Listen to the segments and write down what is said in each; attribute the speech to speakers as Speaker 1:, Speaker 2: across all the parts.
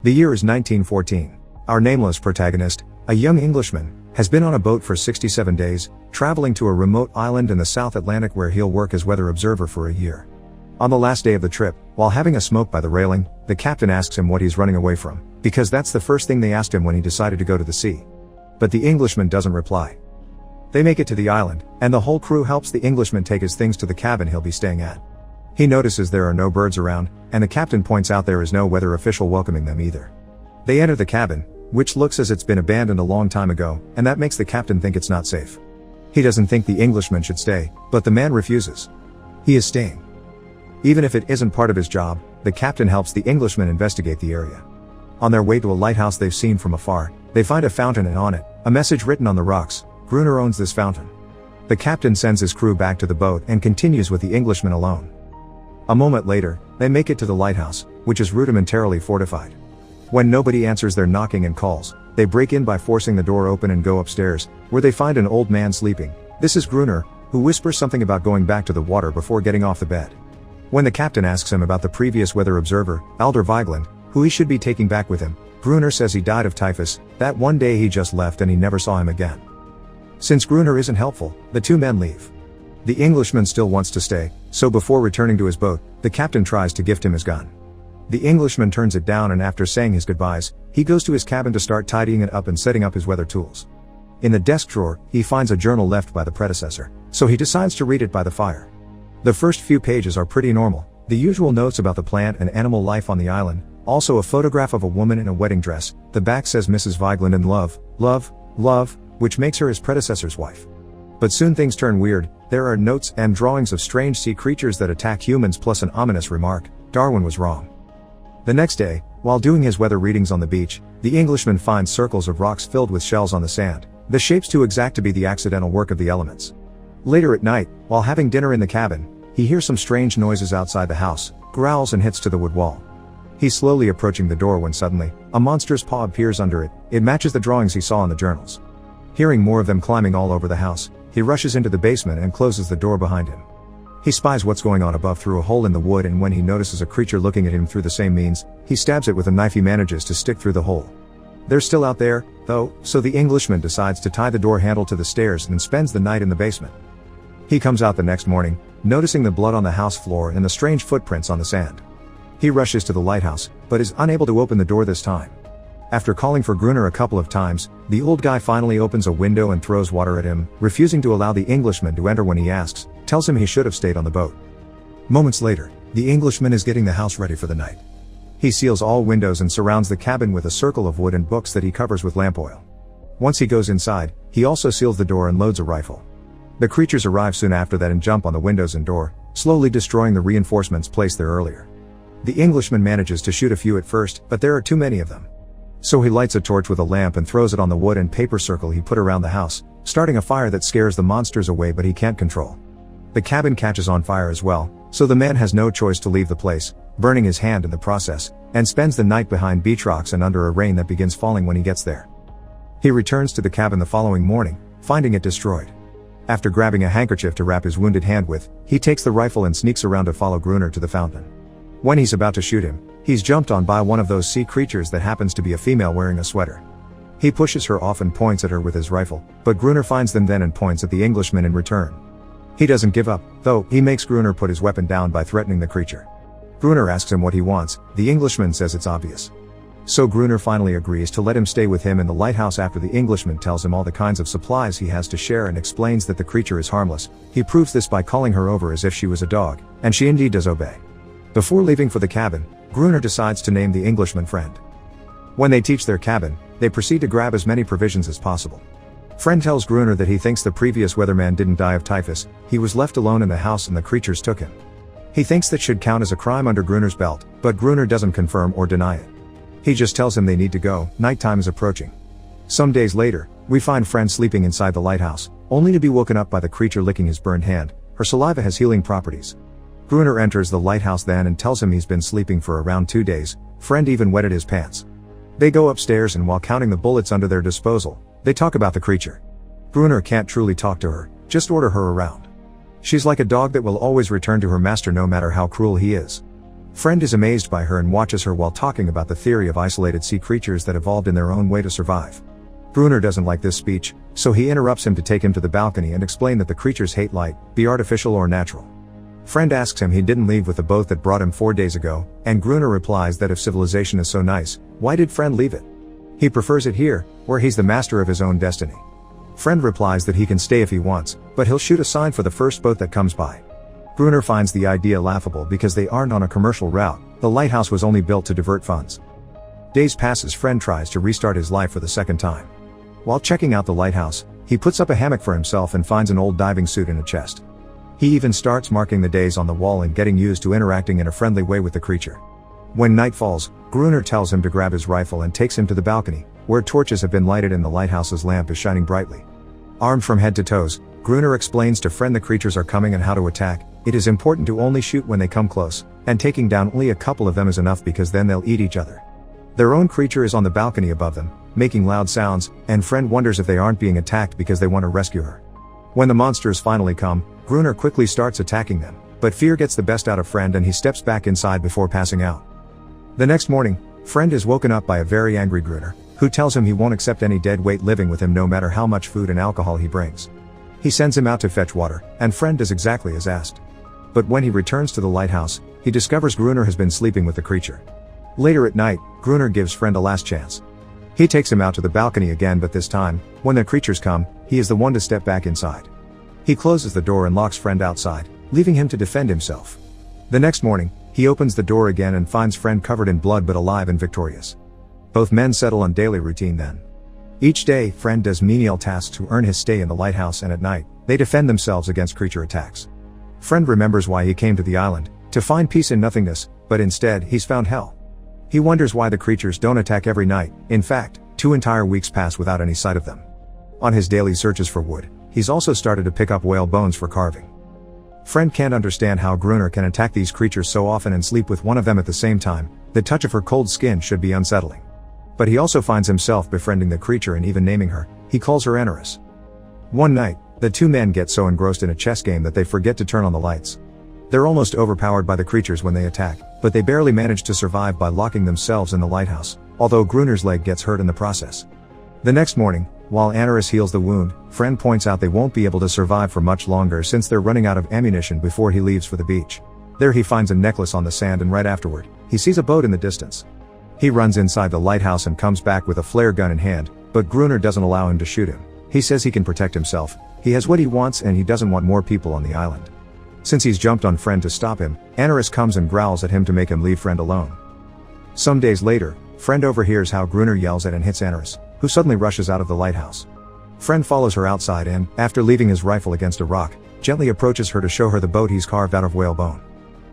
Speaker 1: The year is 1914. Our nameless protagonist, a young Englishman, has been on a boat for 67 days, traveling to a remote island in the South Atlantic where he'll work as weather observer for a year. On the last day of the trip, while having a smoke by the railing, the captain asks him what he's running away from, because that's the first thing they asked him when he decided to go to the sea. But the Englishman doesn't reply. They make it to the island, and the whole crew helps the Englishman take his things to the cabin he'll be staying at. He notices there are no birds around, and the captain points out there is no weather official welcoming them either. They enter the cabin, which looks as it's been abandoned a long time ago, and that makes the captain think it's not safe. He doesn't think the Englishman should stay, but the man refuses. He is staying. Even if it isn't part of his job, the captain helps the Englishman investigate the area. On their way to a lighthouse they've seen from afar, they find a fountain and on it, a message written on the rocks: "Gruner owns this fountain." The captain sends his crew back to the boat and continues with the Englishman alone. A moment later, they make it to the lighthouse, which is rudimentarily fortified. When nobody answers their knocking and calls, they break in by forcing the door open and go upstairs, where they find an old man sleeping. This is Gruner, who whispers something about going back to the water before getting off the bed. When the captain asks him about the previous weather observer, Alder Vigeland, who he should be taking back with him, Gruner says he died of typhus, that one day he just left and he never saw him again. Since Gruner isn't helpful, the two men leave. The Englishman still wants to stay, so before returning to his boat, the captain tries to gift him his gun. The Englishman turns it down, and after saying his goodbyes, he goes to his cabin to start tidying it up and setting up his weather tools. In the desk drawer, he finds a journal left by the predecessor, so he decides to read it by the fire. The first few pages are pretty normal, the usual notes about the plant and animal life on the island, also a photograph of a woman in a wedding dress. The back says Mrs. Vigeland in love, love, love, which makes her his predecessor's wife. But soon things turn weird. There are notes and drawings of strange sea creatures that attack humans, plus an ominous remark: "Darwin was wrong." The next day, while doing his weather readings on the beach, the Englishman finds circles of rocks filled with shells on the sand, the shapes too exact to be the accidental work of the elements. Later at night, while having dinner in the cabin, he hears some strange noises outside the house, growls and hits to the wood wall. He's slowly approaching the door when suddenly, a monster's paw appears under it. It matches the drawings he saw in the journals. Hearing more of them climbing all over the house, he rushes into the basement and closes the door behind him. He spies what's going on above through a hole in the wood, and when he notices a creature looking at him through the same means, he stabs it with a knife. He manages to stick through the hole. They're still out there, though, so the Englishman decides to tie the door handle to the stairs and spends the night in the basement. He comes out the next morning, noticing the blood on the house floor and the strange footprints on the sand. He rushes to the lighthouse, but is unable to open the door this time. After calling for Gruner a couple of times, the old guy finally opens a window and throws water at him, refusing to allow the Englishman to enter when he asks, tells him he should have stayed on the boat. Moments later, the Englishman is getting the house ready for the night. He seals all windows and surrounds the cabin with a circle of wood and books that he covers with lamp oil. Once he goes inside, he also seals the door and loads a rifle. The creatures arrive soon after that and jump on the windows and door, slowly destroying the reinforcements placed there earlier. The Englishman manages to shoot a few at first, but there are too many of them. So he lights a torch with a lamp and throws it on the wood and paper circle he put around the house, starting a fire that scares the monsters away but he can't control. The cabin catches on fire as well, so the man has no choice to leave the place, burning his hand in the process, and spends the night behind beach rocks and under a rain that begins falling when he gets there. He returns to the cabin the following morning, finding it destroyed. After grabbing a handkerchief to wrap his wounded hand with, he takes the rifle and sneaks around to follow Gruner to the fountain. When he's about to shoot him, he's jumped on by one of those sea creatures that happens to be a female wearing a sweater. He pushes her off and points at her with his rifle, but Gruner finds them then and points at the Englishman in return. He doesn't give up, though. He makes Gruner put his weapon down by threatening the creature. Gruner asks him what he wants. The Englishman says it's obvious. So Gruner finally agrees to let him stay with him in the lighthouse after the Englishman tells him all the kinds of supplies he has to share and explains that the creature is harmless. He proves this by calling her over as if she was a dog, and she indeed does obey. Before leaving for the cabin, Gruner decides to name the Englishman Friend. When they teach their cabin, they proceed to grab as many provisions as possible. Friend tells Gruner that he thinks the previous weatherman didn't die of typhus, he was left alone in the house and the creatures took him. He thinks that should count as a crime under Gruner's belt, but Gruner doesn't confirm or deny it. He just tells him they need to go. Nighttime is approaching. Some days later, we find Friend sleeping inside the lighthouse, only to be woken up by the creature licking his burned hand. Her saliva has healing properties. Gruner enters the lighthouse then and tells him he's been sleeping for around 2 days. Friend even wetted his pants. They go upstairs and while counting the bullets under their disposal, they talk about the creature. Gruner can't truly talk to her, just order her around. She's like a dog that will always return to her master no matter how cruel he is. Friend is amazed by her and watches her while talking about the theory of isolated sea creatures that evolved in their own way to survive. Gruner doesn't like this speech, so he interrupts him to take him to the balcony and explain that the creatures hate light, be artificial or natural. Friend asks him he didn't leave with the boat that brought him 4 days ago, and Gruner replies that if civilization is so nice, why did Friend leave it? He prefers it here, where he's the master of his own destiny. Friend replies that he can stay if he wants, but he'll shoot a sign for the first boat that comes by. Gruner finds the idea laughable because they aren't on a commercial route, the lighthouse was only built to divert funds. Days pass as Friend tries to restart his life for the second time. While checking out the lighthouse, he puts up a hammock for himself and finds an old diving suit in a chest. He even starts marking the days on the wall and getting used to interacting in a friendly way with the creature. When night falls, Gruner tells him to grab his rifle and takes him to the balcony, where torches have been lighted and the lighthouse's lamp is shining brightly. Armed from head to toes, Gruner explains to Friend the creatures are coming and how to attack. It is important to only shoot when they come close, and taking down only a couple of them is enough because then they'll eat each other. Their own creature is on the balcony above them, making loud sounds, and Friend wonders if they aren't being attacked because they want to rescue her. When the monsters finally come, Gruner quickly starts attacking them, but fear gets the best out of Friend and he steps back inside before passing out. The next morning, Friend is woken up by a very angry Gruner, who tells him he won't accept any dead weight living with him no matter how much food and alcohol he brings. He sends him out to fetch water, and Friend does exactly as asked. But when he returns to the lighthouse, he discovers Gruner has been sleeping with the creature. Later at night, Gruner gives Friend a last chance. He takes him out to the balcony again, but this time, when the creatures come, he is the one to step back inside. He closes the door and locks Friend outside, leaving him to defend himself. The next morning, he opens the door again and finds Friend covered in blood but alive and victorious. Both men settle on daily routine then. Each day, Friend does menial tasks to earn his stay in the lighthouse, and at night, they defend themselves against creature attacks. Friend remembers why he came to the island, to find peace in nothingness, but instead, he's found hell. He wonders why the creatures don't attack every night. In fact, 2 entire weeks pass without any sight of them. On his daily searches for wood, he's also started to pick up whale bones for carving. Friend can't understand how Gruner can attack these creatures so often and sleep with one of them at the same time. The touch of her cold skin should be unsettling. But he also finds himself befriending the creature and even naming her. He calls her Eneris. One night, the 2 men get so engrossed in a chess game that they forget to turn on the lights. They're almost overpowered by the creatures when they attack, but they barely manage to survive by locking themselves in the lighthouse, although Gruner's leg gets hurt in the process. The next morning, while Eneris heals the wound, Friend points out they won't be able to survive for much longer since they're running out of ammunition before he leaves for the beach. There he finds a necklace on the sand, and right afterward, he sees a boat in the distance. He runs inside the lighthouse and comes back with a flare gun in hand, but Gruner doesn't allow him to shoot him. He says he can protect himself, he has what he wants and he doesn't want more people on the island. Since he's jumped on Friend to stop him, Eneris comes and growls at him to make him leave Friend alone. Some days later, Friend overhears how Gruner yells at and hits Eneris, who suddenly rushes out of the lighthouse. Friend follows her outside and, after leaving his rifle against a rock, gently approaches her to show her the boat he's carved out of whale bone.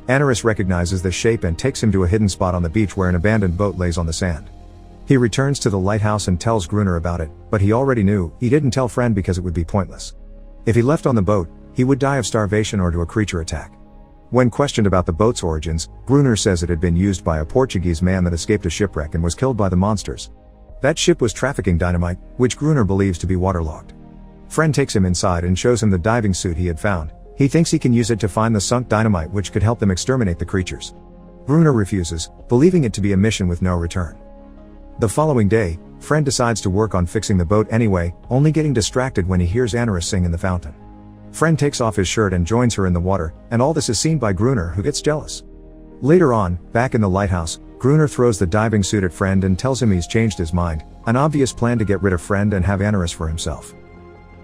Speaker 1: Eneris recognizes the shape and takes him to a hidden spot on the beach where an abandoned boat lays on the sand. He returns to the lighthouse and tells Gruner about it, but he already knew. He didn't tell Friend because it would be pointless. If he left on the boat, he would die of starvation or to a creature attack. When questioned about the boat's origins, Gruner says it had been used by a Portuguese man that escaped a shipwreck and was killed by the monsters. That ship was trafficking dynamite, which Gruner believes to be waterlogged. Friend takes him inside and shows him the diving suit he had found. He thinks he can use it to find the sunk dynamite which could help them exterminate the creatures. Gruner refuses, believing it to be a mission with no return. The following day, Friend decides to work on fixing the boat anyway, only getting distracted when he hears Eneris sing in the fountain. Friend takes off his shirt and joins her in the water, and all this is seen by Gruner, who gets jealous. Later on, back in the lighthouse, Gruner throws the diving suit at Friend and tells him he's changed his mind, an obvious plan to get rid of Friend and have Eneris for himself.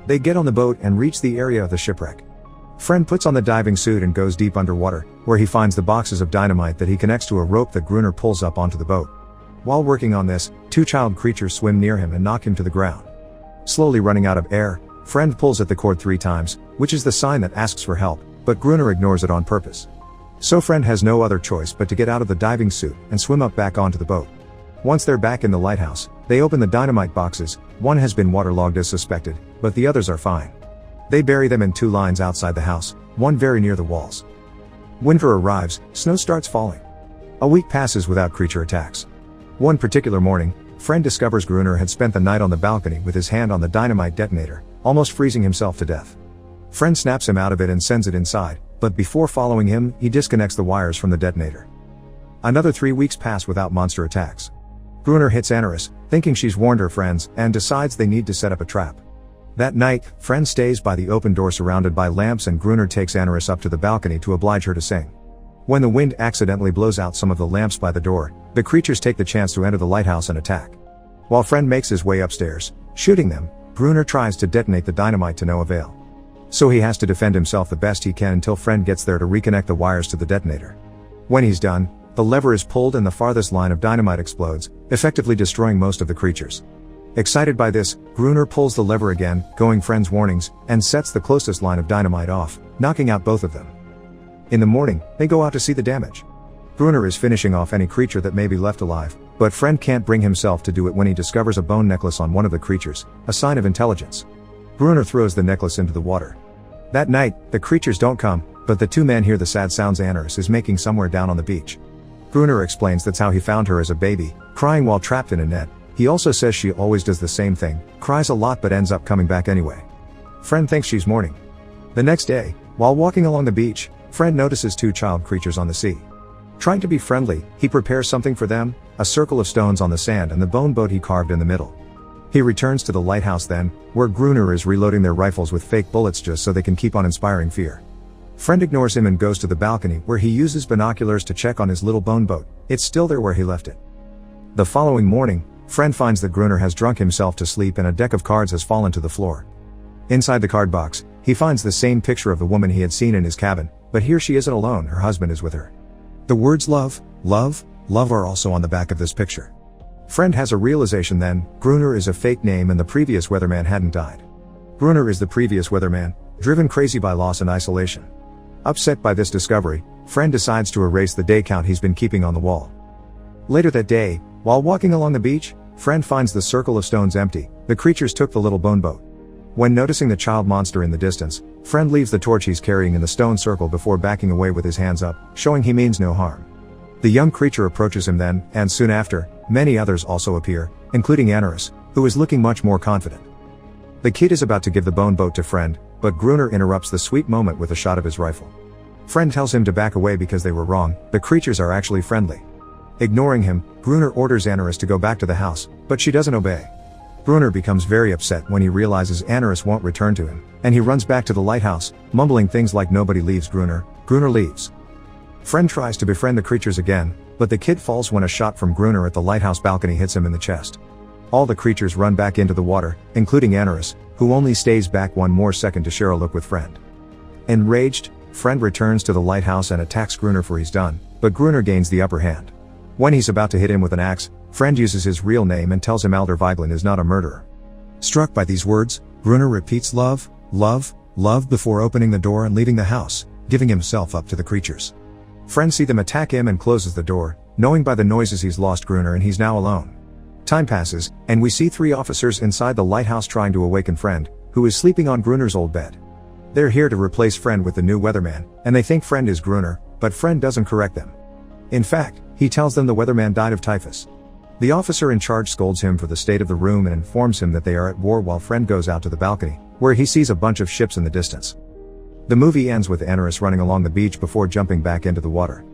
Speaker 1: They get on the boat and reach the area of the shipwreck. Friend puts on the diving suit and goes deep underwater, where he finds the boxes of dynamite that he connects to a rope that Gruner pulls up onto the boat. While working on this, 2 child creatures swim near him and knock him to the ground. Slowly running out of air, Friend pulls at the cord 3 times, which is the sign that asks for help, but Gruner ignores it on purpose. So Friend has no other choice but to get out of the diving suit and swim up back onto the boat. Once they're back in the lighthouse, they open the dynamite boxes. One has been waterlogged as suspected, but the others are fine. They bury them in 2 lines outside the house, one very near the walls. Winter arrives, snow starts falling. A week passes without creature attacks. One particular morning, Friend discovers Gruner had spent the night on the balcony with his hand on the dynamite detonator, almost freezing himself to death. Friend snaps him out of it and sends it inside, but before following him, he disconnects the wires from the detonator. Another 3 weeks pass without monster attacks. Gruner hits Aniris, thinking she's warned her friends, and decides they need to set up a trap. That night, Friend stays by the open door surrounded by lamps, and Gruner takes Aniris up to the balcony to oblige her to sing. When the wind accidentally blows out some of the lamps by the door, the creatures take the chance to enter the lighthouse and attack. While Friend makes his way upstairs, shooting them, Gruner tries to detonate the dynamite to no avail. So he has to defend himself the best he can until Friend gets there to reconnect the wires to the detonator. When he's done, the lever is pulled and the farthest line of dynamite explodes, effectively destroying most of the creatures. Excited by this, Gruner pulls the lever again, going Friend's warnings, and sets the closest line of dynamite off, knocking out both of them. In the morning, they go out to see the damage. Gruner is finishing off any creature that may be left alive, but Friend can't bring himself to do it when he discovers a bone necklace on one of the creatures, a sign of intelligence. Gruner throws the necklace into the water. That night, the creatures don't come, but the two men hear the sad sounds Aniris is making somewhere down on the beach. Gruner explains that's how he found her as a baby, crying while trapped in a net. He also says she always does the same thing, cries a lot but ends up coming back anyway. Friend thinks she's mourning. The next day, while walking along the beach, Friend notices two child creatures on the sea. Trying to be friendly, he prepares something for them, a circle of stones on the sand and the bone boat he carved in the middle. He returns to the lighthouse then, where Gruner is reloading their rifles with fake bullets just so they can keep on inspiring fear. Friend ignores him and goes to the balcony where he uses binoculars to check on his little bone boat. It's still there where he left it. The following morning, Friend finds that Gruner has drunk himself to sleep and a deck of cards has fallen to the floor. Inside the card box, he finds the same picture of the woman he had seen in his cabin, but here she isn't alone, her husband is with her. The words love, love, love are also on the back of this picture. Friend has a realization then, Gruner is a fake name and the previous weatherman hadn't died. Gruner is the previous weatherman, driven crazy by loss and isolation. Upset by this discovery, Friend decides to erase the day count he's been keeping on the wall. Later that day, while walking along the beach, Friend finds the circle of stones empty. The creatures took the little bone boat. When noticing the child monster in the distance, Friend leaves the torch he's carrying in the stone circle before backing away with his hands up, showing he means no harm. The young creature approaches him then, and soon after, many others also appear, including Aniris, who is looking much more confident. The kid is about to give the bone boat to Friend, but Gruner interrupts the sweet moment with a shot of his rifle. Friend tells him to back away because they were wrong, the creatures are actually friendly. Ignoring him, Gruner orders Aniris to go back to the house, but she doesn't obey. Gruner becomes very upset when he realizes Aniris won't return to him, and he runs back to the lighthouse, mumbling things like nobody leaves Gruner. Gruner leaves. Friend tries to befriend the creatures again, but the kid falls when a shot from Gruner at the lighthouse balcony hits him in the chest. All the creatures run back into the water, including Aniris, who only stays back one more second to share a look with Friend. Enraged, Friend returns to the lighthouse and attacks Gruner for he's done, but Gruner gains the upper hand. When he's about to hit him with an axe, Friend uses his real name and tells him Alder Vigeland is not a murderer. Struck by these words, Gruner repeats love, love, love before opening the door and leaving the house, giving himself up to the creatures. Friend sees them attack him and closes the door, knowing by the noises he's lost Gruner and he's now alone. Time passes, and we see 3 officers inside the lighthouse trying to awaken Friend, who is sleeping on Gruner's old bed. They're here to replace Friend with the new weatherman, and they think Friend is Gruner, but Friend doesn't correct them. In fact, he tells them the weatherman died of typhus. The officer in charge scolds him for the state of the room and informs him that they are at war while Friend goes out to the balcony, where he sees a bunch of ships in the distance. The movie ends with Aniris running along the beach before jumping back into the water.